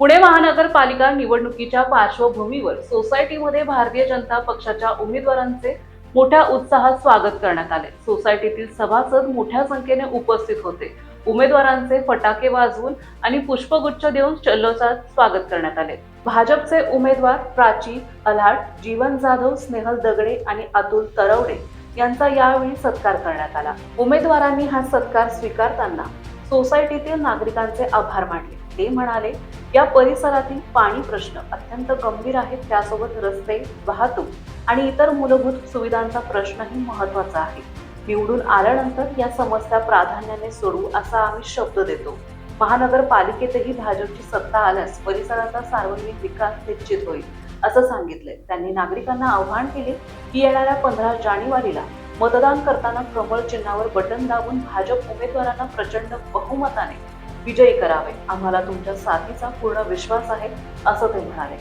पुणे महानगरपालिका निवडणुकीच्या पार्श्वभूमीवर सोसायटीमध्ये भारतीय जनता पक्षाच्या उमेदवारांचे मोठ्या उत्साहात स्वागत करण्यात आले। सोसायटीतील सभासद मोठ्या संख्येने उपस्थित होते। उमेदवारांचे फटाके वाजवून आणि पुष्पगुच्छ देऊन जल्लोषात स्वागत करण्यात आले। भाजपचे उमेदवार प्राची अल्हाट, जीवन जाधव, स्नेहल दगडे आणि अतुल तरवडे यांचा यावेळी सत्कार करण्यात आला। उमेदवारांनी हा सत्कार स्वीकारताना सोसायटीतील नागरिकांचे आभार मानले। ते म्हणाले, या परिसरातील पाणी प्रश्न अत्यंत गंभीर आहे, त्यासोबत रस्ते, वाहतूक आणि इतर मूलभूत सुविधांचा प्रश्नही महत्त्वाचा आहे। निवडून आल्यानंतर या समस्या प्राधान्याने सोडवू असा आम्ही शब्द देतो। महानगरपालिकेतही भाजपची सत्ता आल्यास परिसराचा सार्वजनिक विकास निश्चित होईल असं सांगितले। त्यांनी नागरिकांना आवाहन केले की येणाऱ्या 15 जानेवारीला मतदान करताना कमळ चिन्हावर बटन दाबून भाजप उमेदवारांना प्रचंड बहुमताने विजयी करावे। आम्हाला तुमच्या साथीचा पूर्ण विश्वास आहे असं ते म्हणाले।